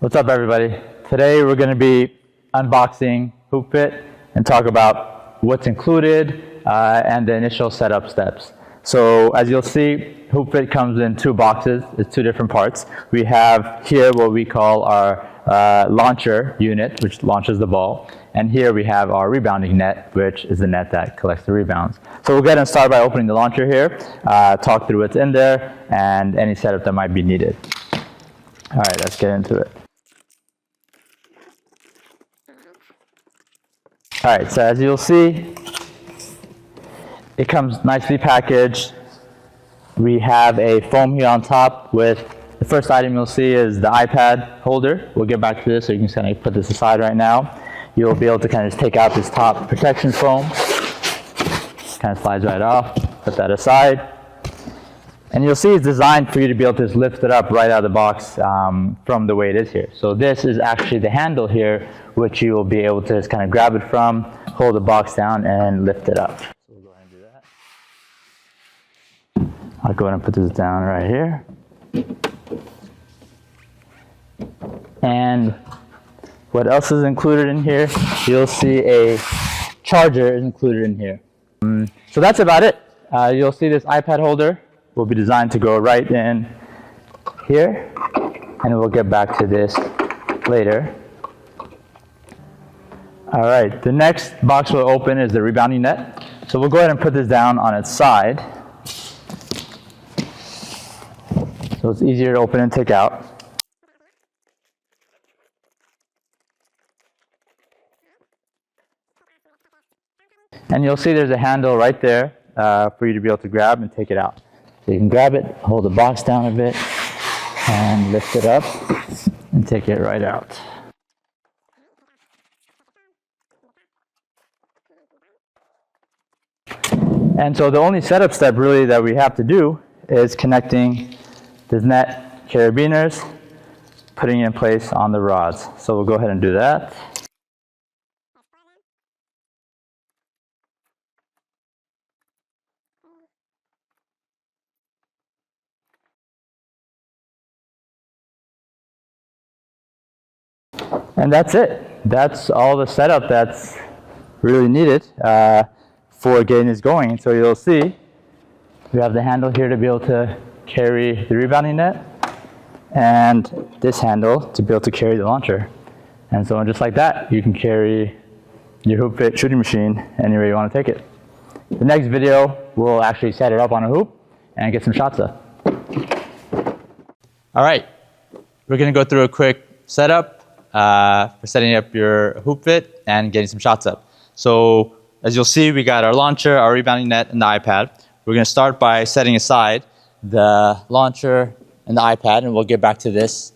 What's up, everybody? Today we're going to be unboxing Hoopfit and talk about what's included and the initial setup steps. So as you'll see, Hoopfit comes in two boxes. It's two different parts. We have here what we call our launcher unit, which launches the ball. And here we have our rebounding net, which is the net that collects the rebounds. So we'll get and start by opening the launcher here, talk through what's in there, and any setup that might be needed. All right, let's get into it. All right, so as you'll see, it comes nicely packaged. We have a foam here on top with, the first item you'll see is the iPad holder. We'll get back to this, so you can kind of put this aside right now. You'll be able to kind of just take out this top protection foam. Kind of slides right off, put that aside. And you'll see it's designed for you to be able to just lift it up right out of the box from the way it is here. So this is actually the handle here, which you will be able to just kind of grab it from, hold the box down, and lift it up. So we'll go ahead and do that. I'll go ahead and put this down right here. And what else is included in here? You'll see a charger is included in here. So that's about it. You'll see this iPad holder will be designed to go right in here, and we'll get back to this later. All right, the next box we'll open is the rebounding net. So we'll go ahead and put this down on its side, so it's easier to open and take out. And you'll see there's a handle right there for you to be able to grab and take it out. So you can grab it, hold the box down a bit, and lift it up and take it right out. And so the only setup step really that we have to do is connecting this net carabiners, putting it in place on the rods. So we'll go ahead and do that. And that's it. That's all the setup that's really needed for getting this going. So you'll see we have the handle here to be able to carry the rebounding net, and this handle to be able to carry the launcher. And so just like that, you can carry your Hoopfit shooting machine anywhere you want to take it. The next video, we'll actually set it up on a hoop and get some shots up. All right, we're going to go through a quick setup for setting up your Hoopfit and getting some shots up. So as you'll see, we got our launcher, our rebounding net, and the iPad. We're going to start by setting aside the launcher and the iPad, and we'll get back to this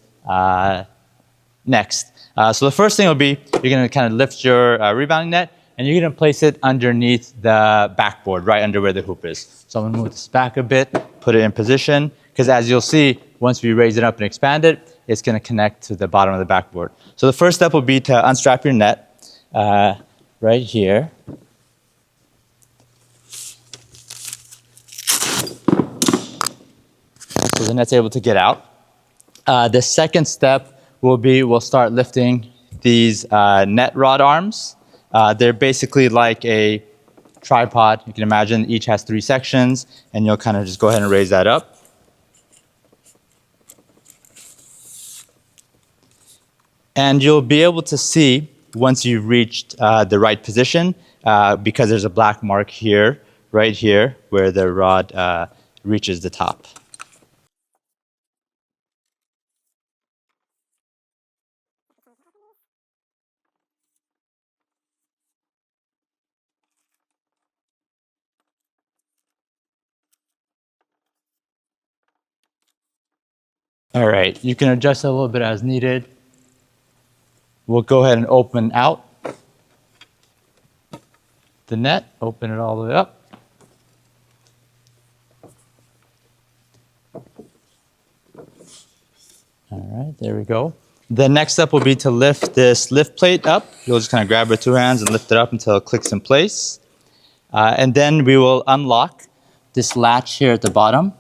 next. So the first thing will be, you're going to kind of lift your rebounding net, and you're going to place it underneath the backboard, right under where the hoop is. So I'm going to move this back a bit, put it in position, because as you'll see, once we raise it up and expand it, it's going to connect to the bottom of the backboard. So the first step will be to unstrap your net right here. So the net's able to get out. The second step will be, we'll start lifting these net rod arms. They're basically like a tripod. You can imagine each has 3 sections, and you'll kind of just go ahead and raise that up. And you'll be able to see once you've reached the right position, because there's a black mark here, right here, where the rod reaches the top. All right, you can adjust it a little bit as needed. We'll go ahead and open out the net, open it all the way up. All right, there we go. The next step will be to lift this lift plate up. You'll just kind of grab it with 2 hands and lift it up until it clicks in place. And then we will unlock this latch here at the bottom.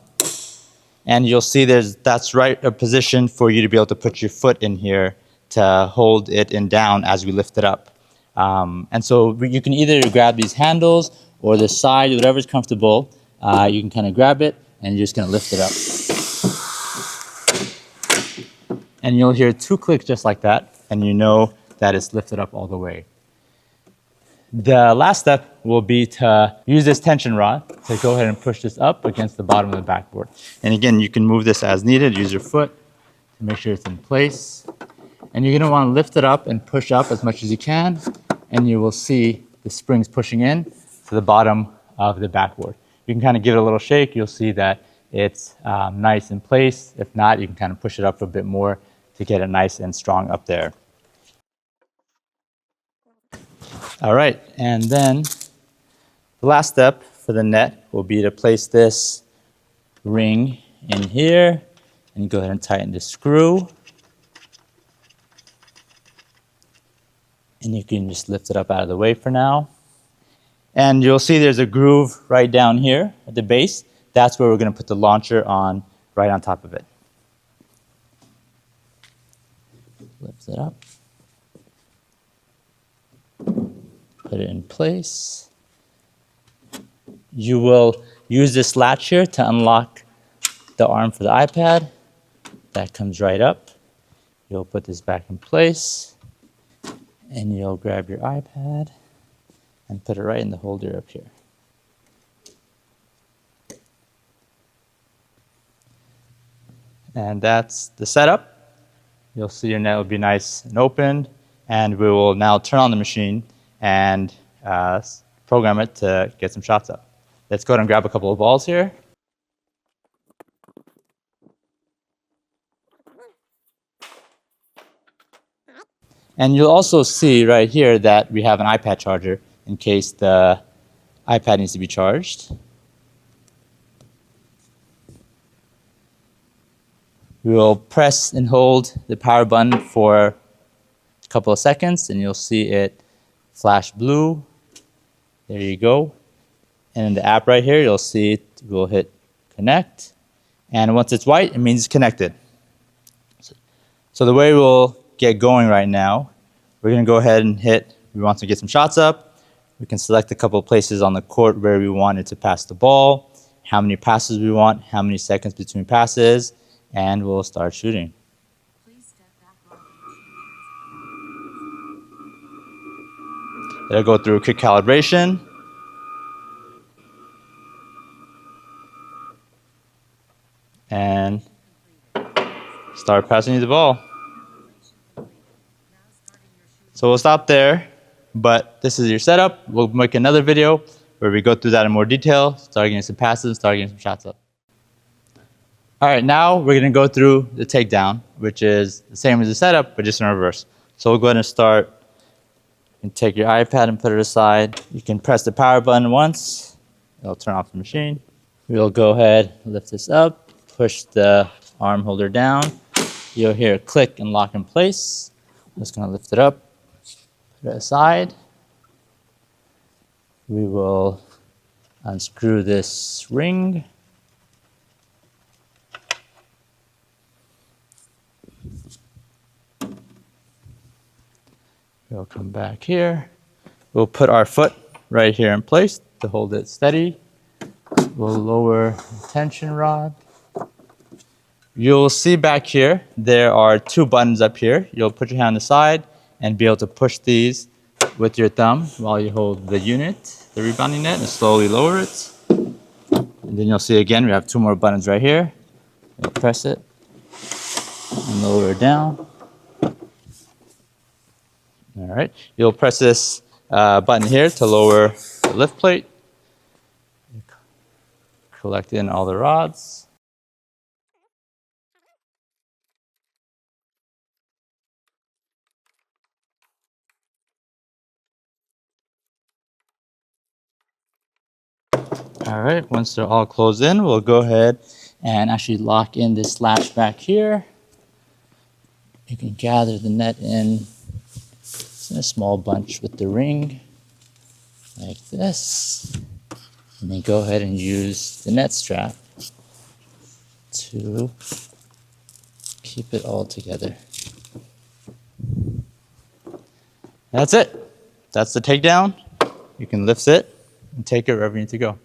And you'll see that's right a position for you to be able to put your foot in here to hold it in down as we lift it up. And so you can either grab these handles or the side, whatever's comfortable. You can kind of grab it and you're just going to lift it up. And you'll hear 2 clicks just like that, and you know that it's lifted up all the way. The last step will be to use this tension rod to go ahead and push this up against the bottom of the backboard. And again, you can move this as needed. Use your foot to make sure it's in place. And you're going to want to lift it up and push up as much as you can, and you will see the springs pushing in to the bottom of the backboard. You can kind of give it a little shake. You'll see that it's nice in place. If not, you can kind of push it up a bit more to get it nice and strong up there. All right, and then the last step for the net will be to place this ring in here, and you go ahead and tighten the screw. And you can just lift it up out of the way for now. And you'll see there's a groove right down here at the base. That's where we're going to put the launcher on, right on top of it. Lift it up. Put it in place. You will use this latch here to unlock the arm for the iPad. That comes right up. You'll put this back in place, and you'll grab your iPad and put it right in the holder up here. And that's the setup. You'll see your net will be nice and opened, and we will now turn on the machine and program it to get some shots up. Let's go ahead and grab a couple of balls here. And you'll also see right here that we have an iPad charger in case the iPad needs to be charged. We will press and hold the power button for a couple of seconds, and you'll see it flash blue. There you go. And in the app right here, you'll see it will hit connect. And once it's white, it means it's connected. So the way we'll get going right now, we're going to go ahead and we want to get some shots up. We can select a couple of places on the court where we want it to pass the ball, how many passes we want, how many seconds between passes, and we'll start shooting. It'll go through a quick calibration. And start passing you the ball. So we'll stop there, but this is your setup. We'll make another video where we go through that in more detail, start getting some passes, start getting some shots up. All right, now we're going to go through the takedown, which is the same as the setup, but just in reverse. So we'll go ahead and start. You can take your iPad and put it aside. You can press the power button once. It'll turn off the machine. We'll go ahead, lift this up, push the arm holder down. You'll hear a click and lock in place. I'm just going to lift it up, put it aside. We will unscrew this ring. We'll come back here. We'll put our foot right here in place to hold it steady. We'll lower the tension rod. You'll see back here, there are 2 buttons up here. You'll put your hand on the side and be able to push these with your thumb while you hold the unit, the rebounding net, and slowly lower it. And then you'll see again, we have 2 more buttons right here. You'll press it and lower it down. All right, you'll press this button here to lower the lift plate. Collect in all the rods. All right, once they're all closed in, we'll go ahead and actually lock in this latch back here. You can gather the net in a small bunch with the ring, like this. And then go ahead and use the net strap to keep it all together. That's it. That's the takedown. You can lift it and take it wherever you need to go.